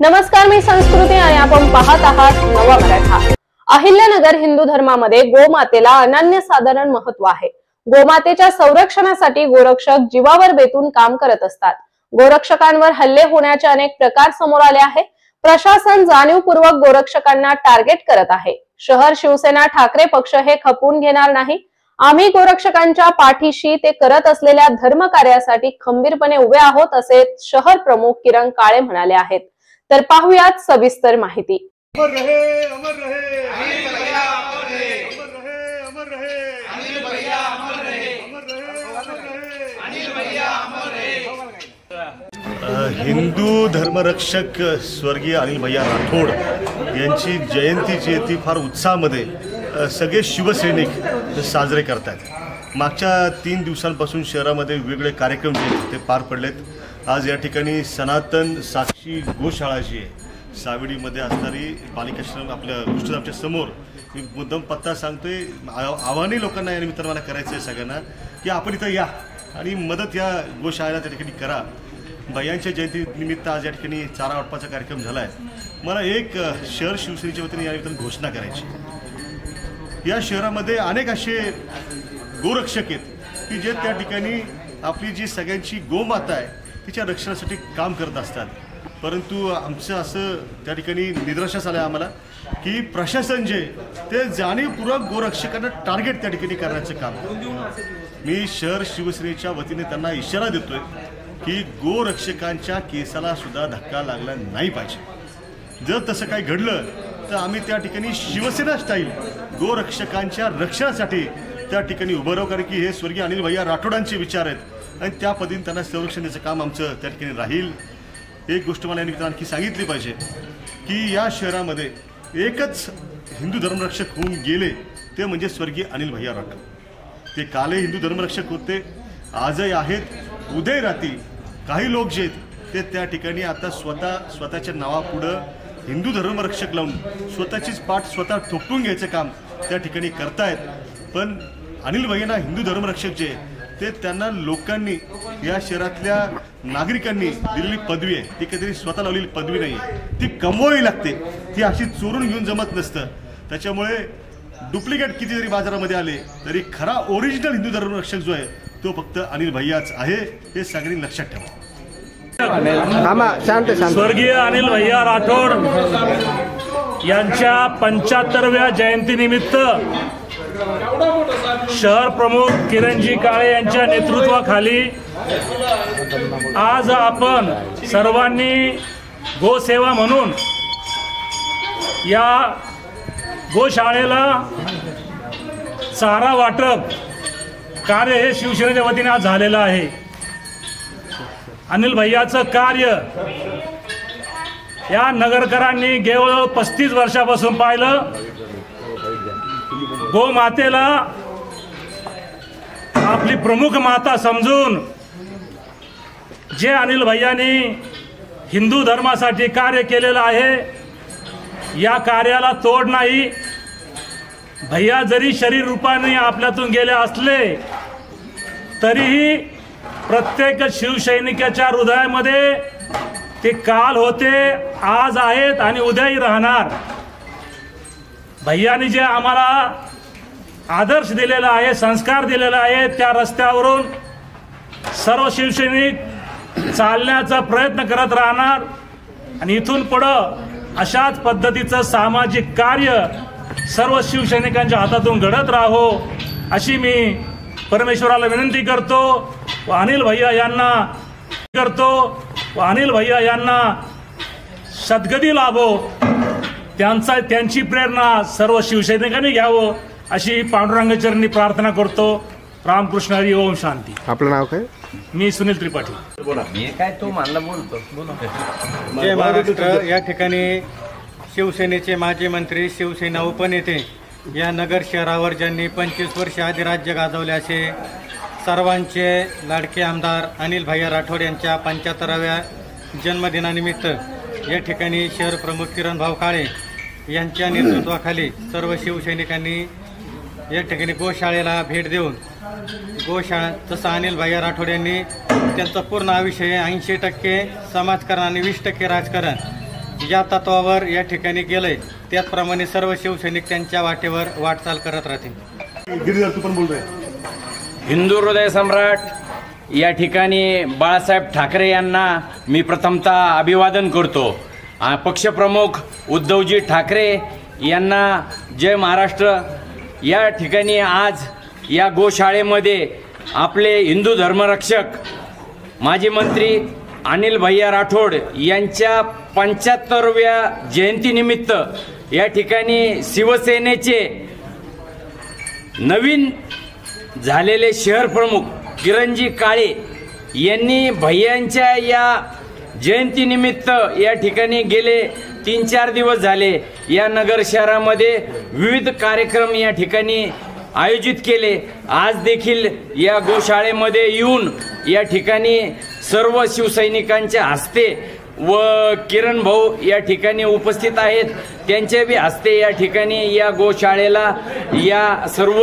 नमस्कार, मी संस्कृती आणि आपण पाहत आहात नवा मराठा। अहिल्यानगर हिंदू धर्मामध्ये गोमातेला अनन्यसाधारण महत्व आहे। गोमातेच्या संरक्षणासाठी गोरक्षक जीवावर बेतून काम करत असतात। गोरक्षकांवर हल्ले होण्याचे अनेक प्रकार समोर आले आहेत। प्रशासन जाणीवपूर्वक गोरक्षकांना टार्गेट करत आहे। शहर शिवसेना ठाकरे पक्ष हे खपवून घेणार नाही। आम्ही गोरक्षकांच्या पाठीशी ते करत असलेल्या धर्मकार्यासाठी खंबीरपणे उभे आहोत, असे शहर प्रमुख किरण काळे म्हणाले आहेत। तर पाहूयात सविस्तर माहिती। अमर रहे, अमर रहे, अनिल भैया अमर रहे, अमर रहे, अमर रहे, अनिल भैया अमर रहे, अमर रहे, अमर रहे, अनिल भैया अमर रहे। हिंदू धर्मरक्षक स्वर्गीय अनिल भैया राठोड यांची जयंतीची ती फार उत्साहामध्ये सगळे शिवसैनिक साजरे करतात। मागच्या 3 दिवसांपासून शहरामध्ये वेगवेगळे कार्यक्रम जे ते पार पडलेत। आज या ठिकाणी सनातन साक्षी गोशाळा जी आहे सावेडीमध्ये असणारी बालिकाश्रम आपल्या गोष्ट आमच्या समोर, मी मुद्दाम पत्ता सांगतोय। आव्हानही लोकांना या निमित्तानं मला करायचं आहे सगळ्यांना की आपण इथं या आणि मदत या गोशाळेला त्या ठिकाणी करा। भैयांच्या जयंती निमित्त आज या ठिकाणी चारा वाटपाचा कार्यक्रम झाला आहे। मला एक शहर शिवसेनेच्या वतीने या निमित्तानं घोषणा करायची। या शहरामध्ये अनेक असे गोरक्षक आहेत की जे त्या ठिकाणी आपली जी सगळ्यांची गोमाता आहे तिच्या रक्षणासाठी काम करत असतात। परंतु आमचं असं त्या ठिकाणी निदर्शनास आलं आम्हाला की प्रशासन जे ते जाणीवपूर्वक गोरक्षकांना टार्गेट त्या ठिकाणी करण्याचं काम। मी शहर शिवसेनेच्या वतीने त्यांना इशारा देतोय की गोरक्षकांच्या केसाला सुद्धा धक्का लागला नाही पाहिजे। जर तसं काही घडलं तर आम्ही त्या ठिकाणी शिवसेना स्टाईल गोरक्षकांच्या रक्षणासाठी त्या ठिकाणी उभं राहू, कारण की हे स्वर्गीय अनिल भैया राठोडांचे विचार आहेत आणि त्या पद्धतीने त्यांना संरक्षण द्यायचं काम आमचं त्या ठिकाणी राहील। एक गोष्ट मला या निमित्तानं आणखी सांगितली पाहिजे की या शहरामध्ये एकच हिंदू धर्मरक्षक होऊन गेले, ते म्हणजे स्वर्गीय अनिल भैया राठोड। ते कालही हिंदू धर्मरक्षक होते, आजही आहेत, उदय राहतील। काही लोक जे आहेत ते त्या ठिकाणी आता स्वतःच्या नावापुढं हिंदू धर्मरक्षक लावून स्वतःचीच पाठ स्वतः ठोकून घ्यायचं काम त्या ठिकाणी करतायत। पण अनिल भैयांना हिंदू धर्मरक्षक जे ते त्यांना लोकांनी या शहरातल्या नागरिकांनी दिलेली पदवी आहे, ती कधी स्वतः लावलेली पदवी नाही, ती कमवावी लागते। ती अशी चोरून घेऊन जमत नसतं। त्याच्यामुळे डुप्लिकेट किती जरी बाजारामध्ये आले तरी खरा ओरिजिनल हिंदू धर्मरक्षक जो आहे तो फक्त अनिल भैयाच आहे, हे सगळ्यांनी लक्षात ठेवा। स्वर्गीय अनिल भैया राठोड यांच्या 75व्या जयंतीनिमित्त शहर प्रमुख किरणजी काळे यांच्या नेतृत्वाखाली आज आपण सर्वांनी गोसेवा म्हणून या गोशाळेला चारा वाटप कार्य हे शिवसेनेच्या वतीने आज झालेलं आहे। अनिल भैयाचं कार्य या नगरकरांनी गेवळ 35 वर्षापासून पाहिलं। गोमातेला आपली प्रमुख माता समजून जे अनिल भैयांनी हिंदू धर्मासाठी कार्य केलेलं आहे, या कार्याला तोड नाही। भैया जरी शरीर रूपाने आपल्यातून गेले असले तरीही प्रत्येक शिवसैनिकाच्या हृदयामध्ये ते काल होते, आज आहेत आणि उद्याही राहणार। भैयांनी जे आम्हाला आदर्श दिलेला आहे, संस्कार दिलेला आहे, त्या रस्त्यावरून सर्व शिवसैनिक चालण्याचा प्रयत्न करत राहणार आणि इथून पुढं अशाच पद्धतीचं सामाजिक कार्य सर्व शिवसैनिकांच्या हातातून घडत राहो अशी मी परमेश्वराला विनंती करतो व अनिल भैया यांना सद्गती लाभो, त्यांची प्रेरणा सर्व शिवसैनिकांनी घ्यावं अशी पांडुरंगाचरणी प्रार्थना करतो। रामकृष्ण हरी, ओम शांती। आपलं नाव काय? मी सुनील त्रिपाठी। बोला। मी काय तो मानला बोलतो। जय महाराष्ट्र। या ठिकाणी शिवसेनेचे माजी मंत्री, शिवसेना उपनेते या नगर शहरावर ज्यांनी 25 वर्ष आधी राज्य गाजवले असे सर्वांचे लाडके आमदार अनिल भैया राठोड यांच्या 75व्या जन्मदिनानिमित्त या ठिकाणी शहर प्रमुख किरण भाऊ काळे यांच्या नेतृत्वाखाली सर्व शिवसैनिकांनी या ठिकाणी गोशाळेला भेट देऊन गोशाळा तसं अनिल भैया राठोड यांनी त्यांचं पूर्ण आयुष्य 80% समाजकारण आणि 20% राजकारण ज्या तत्वावर या ठिकाणी गेलंय त्याचप्रमाणे सर्व शिवसैनिक त्यांच्या वाटेवर वाटचाल करत राहतील. गिरीधर तू पण बोलतोय. हिंदू हृदय सम्राट या ठिकाणी बाळासाहेब ठाकरे यांना मी प्रथमतः अभिवादन करतो. पक्षप्रमुख उद्धवजी ठाकरे यांना जय महाराष्ट्र. या ठिकाणी आज या गोशाळेमध्ये आपले हिंदू धर्मरक्षक माजी मंत्री अनिल भैया राठोड यांच्या 75व्या जयंतीनिमित्त या ठिकाणी शिवसेनेचे नवीन झालेले शहर प्रमुख किरणजी काळे यांनी भैयांच्या या जयंतीनिमित्त या ठिकाणी गेले 3-4 दिवस झाले या नगर शहरामध्ये विविध कार्यक्रम या ठिकाणी आयोजित केले. आज देखील या गोशाळेमध्ये येऊन या ठिकाणी सर्व शिवसैनिकांच्या हस्ते व किरण भाऊ या ठिकाणी उपस्थित आहेत, त्यांच्या बी हस्ते या ठिकाणी या गोशाळेला या सर्व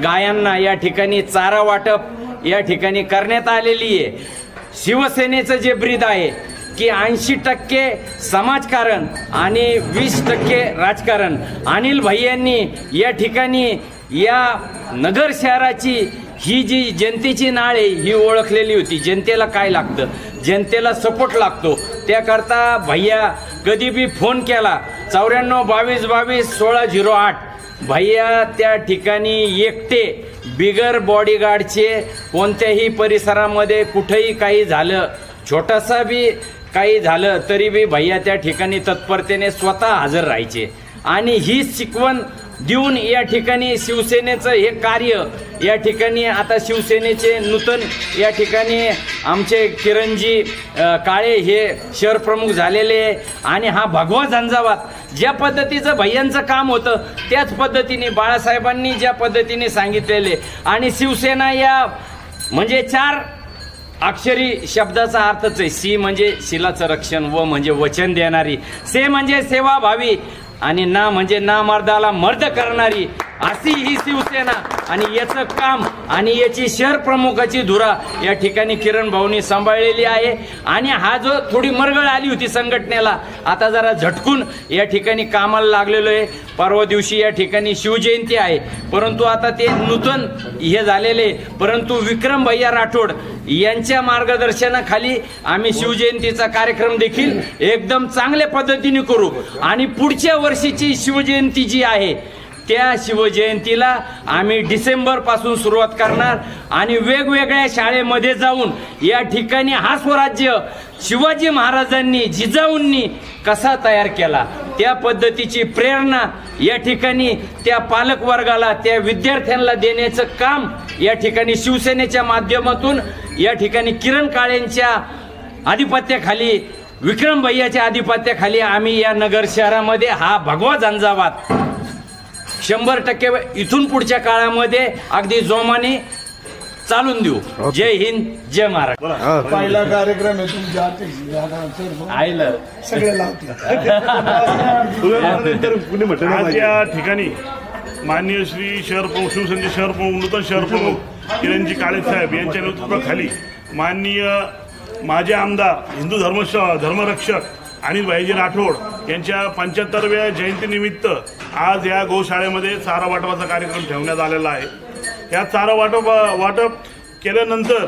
गायांना या ठिकाणी चारा वाटप या ठिकाणी करण्यात आलेली आहे. शिवसेनेचं जे ब्रीद आहे की 80% समाजकारण आणि 20% राजकारण. अनिल भैयांनी या ठिकाणी या नगर शहराची ही जी जनतेची नाळ आहे ही ओळखलेली होती. जनतेला काय लागतं, जनतेला सपोर्ट लागतो, त्याकरता भैया कधी बी फोन केला 94 22 22 1608 भैया त्या ठिकाणी एकटे बिगर बॉडीगार्डचे कोणत्याही परिसरामध्ये कुठेही काही झालं, छोटासा बी काही झालं तरी बी भैया त्या ठिकाणी तत्परतेने स्वतः हजर राहायचे. आणि ही शिकवण देऊन या ठिकाणी शिवसेनेचं हे कार्य या ठिकाणी आता शिवसेनेचे नूतन या ठिकाणी आमचे किरणजी काळे हे शहर प्रमुख झालेले. आणि हा भगवा झंझावात ज्या पद्धतीचं भैयांचं काम होतं त्याच पद्धतीने बाळासाहेबांनी ज्या पद्धतीने सांगितलेले. आणि शिवसेना या म्हणजे 4 अक्षरी शब्दाचा अर्थच आहे. सी म्हणजे शिलाचं रक्षण, व म्हणजे वचन देणारी, से म्हणजे सेवाभावी आणि ना म्हणजे ना मर्दाला मर्द करणारी, अशी ही शिवसेना. आणि याचं काम आणि याची शहर प्रमुखाची धुरा या ठिकाणी किरण भाऊनी सांभाळलेली आहे. आणि हा जो थोडी मरगळ आली होती संघटनेला, आता जरा झटकून या ठिकाणी कामाला लागलेलो आहे. परवा दिवशी या ठिकाणी शिवजयंती आहे, परंतु आता ते नूतन हे झालेले. परंतु विक्रम भैया राठोड यांच्या मार्गदर्शनाखाली आम्ही शिवजयंतीचा कार्यक्रम देखील एकदम चांगल्या पद्धतीने करू. आणि पुढच्या वर्षीची शिवजयंती जी आहे त्या शिवजयंतीला आम्ही डिसेंबर पासून सुरुवात करणार. आणि वेगवेगळ्या शाळेमध्ये जाऊन या ठिकाणी हा स्वराज्य शिवाजी महाराजांनी जिजाऊंनी कसा तयार केला त्या पद्धतीची प्रेरणा या ठिकाणी त्या पालक वर्गाला, त्या विद्यार्थ्यांना देण्याचं काम या ठिकाणी शिवसेनेच्या माध्यमातून या ठिकाणी किरण काळेंच्या आधिपत्याखाली, विक्रम भैयाच्या आधिपत्याखाली आम्ही या नगर शहरामध्ये हा भगवा झंझावात 100% इथून पुढच्या काळामध्ये अगदी जोमाने चालून देऊ. जय हिंद, जय महाराष्ट्र. पहिला कार्यक्रम आहे तुमच्या आईला सगळे लावतील. आज या ठिकाणी माननीय श्री शहर प्रमुख, शिवसेनेचे शहर प्रमुख, नूतन शहर प्रमुख किरणजी काळे साहेब यांच्या नेतृत्वाखाली माननीय माजी आमदार हिंदू धर्मरक्षक अनिल भाईजी राठोड यांच्या 75व्या जयंतीनिमित्त आज या गोशाळेमध्ये चारा वाटपाचा कार्यक्रम ठेवण्यात आलेला आहे. या चारा वाटप केल्यानंतर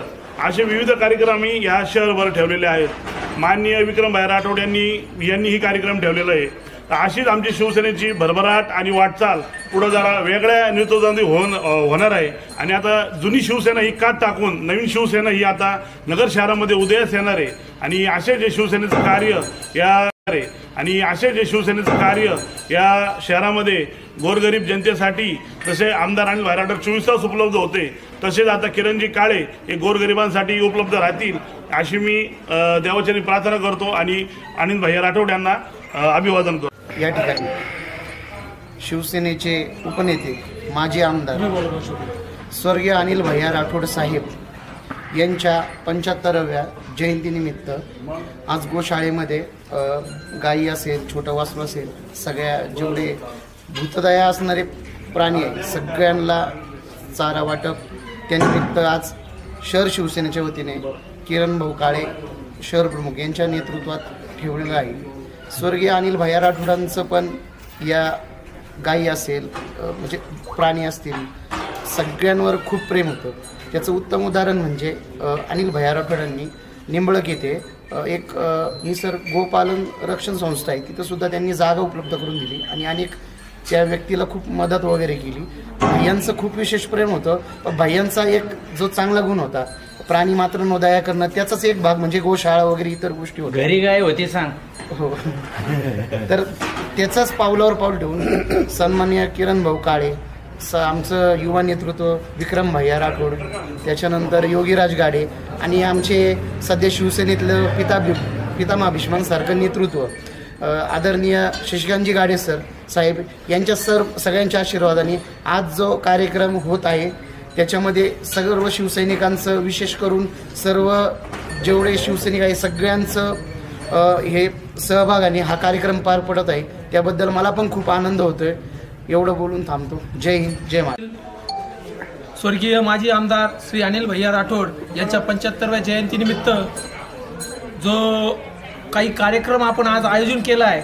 असे विविध कार्यक्रम आम्ही या शहरभर ठेवलेले आहेत. माननीय विक्रम भाई राठोड यांनी ही कार्यक्रम ठेवलेला आहे. अशीच आमची शिवसेनेची भरभराट आणि वाटचाल पुढे जरा वेगळ्या नेतृत्वाने होणार आहे. आणि आता जुनी शिवसेना ही कात टाकून नवीन शिवसेना ही आता नगर शहरामध्ये उदयास येणार आहे. आणि असे जे शिवसेनेचं कार्य या शहरामध्ये गोरगरीब जनतेसाठी जसे आमदार अनिल भाई राठोड 24 तास उपलब्ध होते, तसेच आता किरणजी काळे हे गोरगरिबांसाठी उपलब्ध राहतील अशी मी देवाचरणी प्रार्थना करतो आणि अनिल भाई राठोड यांना अभिवादन करतो. या ठिकाणी शिवसेनेचे उपनेते माजी आमदार स्वर्गीय अनिल भैया राठोड साहेब यांच्या 75व्या जयंतीनिमित्त आज गोशाळेमध्ये गायी असेल, छोटं वासरू असेल, सगळ्या जेवढे भूतदया असणारे प्राणी आहे सगळ्यांना चारा वाटप त्यानिमित्त आज शहर शिवसेनेच्या वतीने किरण भाऊ काळे शहर प्रमुख यांच्या नेतृत्वात ठेवलेलं आहे. स्वर्गीय अनिल भैया राठोडांचं पण या गायी असेल म्हणजे प्राणी असतील सगळ्यांवर खूप प्रेम होतं. त्याचं उत्तम उदाहरण म्हणजे अनिल भैया राठोडांनी निंबळक येथे एक निसर्ग गोपालन रक्षण संस्था आहे, तिथं सुद्धा त्यांनी जागा उपलब्ध करून दिली आणि अनेक त्या व्यक्तीला खूप मदत वगैरे केली. भैयांचं खूप विशेष प्रेम होतं. भैयांचा एक जो चांगला गुण होता प्राणी मात्र नो दया करणं, त्याचाच एक भाग म्हणजे गोशाळा वगैरे इतर गोष्टी होत्या. घरी गाय होती सांग. हो तर त्याचाच पावलावर पाऊल ठेवून सन्माननीय किरण भाऊ काळे, आमचं युवा नेतृत्व विक्रम भैया राठोड, त्याच्यानंतर योगीराज गाडे आणि आमचे सध्या शिवसेनेतलं पितामह भीष्मांसारखं नेतृत्व आदरणीय शशिकांतजी गाडे साहेब यांच्या सगळ्यांच्या आशीर्वादाने आज जो कार्यक्रम होत आहे त्याच्यामध्ये सर्व शिवसैनिकांचं विशेष करून सर्व जेवढे शिवसैनिक आहे सगळ्यांचं हे सहभागाने हा कार्यक्रम पार पडत आहे. त्याबद्दल मला पण खूप आनंद होतोय. एवढं बोलून थांबतो. जय हिंद, जय महाराष्ट्र. स्वर्गीय माजी आमदार श्री अनिल भैया राठोड यांच्या 75व्या जयंतीनिमित्त जो काही कार्यक्रम आपण आज आयोजन केला आहे,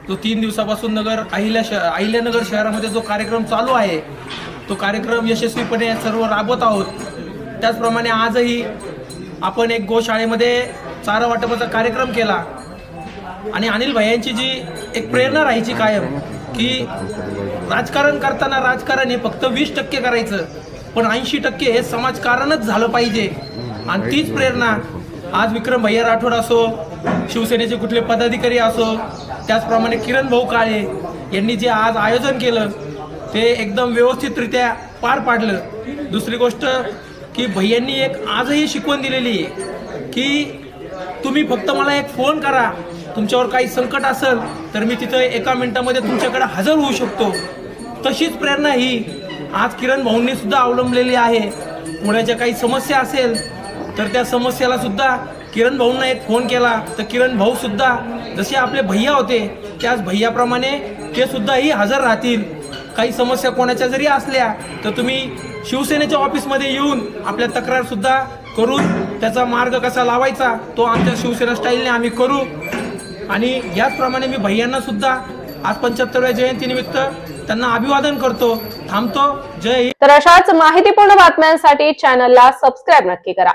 जो 3 दिवसापासून अहिल्यानगर शहरामध्ये जो कार्यक्रम चालू आहे तो कार्यक्रम यशस्वीपणे सर्व राबवत आहोत. त्याचप्रमाणे आजही आपण एक गोशाळेमध्ये चारा वाटपाचा कार्यक्रम केला आणि अनिल भैयांची जी एक प्रेरणा राहायची कायम की राजकारण करताना राजकारण हे फक्त 20% करायचं पण 80% हे समाजकारणच झालं पाहिजे. आणि तीच प्रेरणा आज विक्रम भैया राठोड असो, शिवसेनेचे कुठले पदाधिकारी असो, त्याचप्रमाणे किरण भाऊ काळे यांनी जे आज आयोजन केलं ते एकदम व्यवस्थितरित्या पार पाडलं. दुसरी गोष्ट की भैयांनी एक आजही शिकवण दिलेली आहे की तुम्ही फक्त मला एक फोन करा, तुमच्यावर काही संकट असेल तर मी तिथं 1 मिनिटामध्ये तुमच्याकडे हजर होऊ शकतो. तशीच प्रेरणा ही आज किरण भाऊंनी सुद्धा अवलंबलेली आहे. पुण्याच्या काही समस्या असेल तर त्या समस्याला सुद्धा किरण भाऊंना एक फोन केला तर किरण भाऊ सुद्धा जसे आपले भैया होते त्याच भैयाप्रमाणे ते सुद्धाही हजर राहतील. काही समस्या कोणाच्या जरी असल्या तर तुम्ही शिवसेनेच्या ऑफिसमध्ये येऊन आपल्या तक्रार सुद्धा करून त्याचा मार्ग कसा लावायचा तो आमच्या शिवसेना स्टाईलने आम्ही करू. आणि याचप्रमाणे मी भैयांना सुद्धा आज 75व्या जयंतीनिमित्त त्यांना अभिवादन करतो. थांबतो. जय हिंद. तर अशाच माहितीपूर्ण बातम्यांसाठी चॅनलला सबस्क्राईब नक्की करा.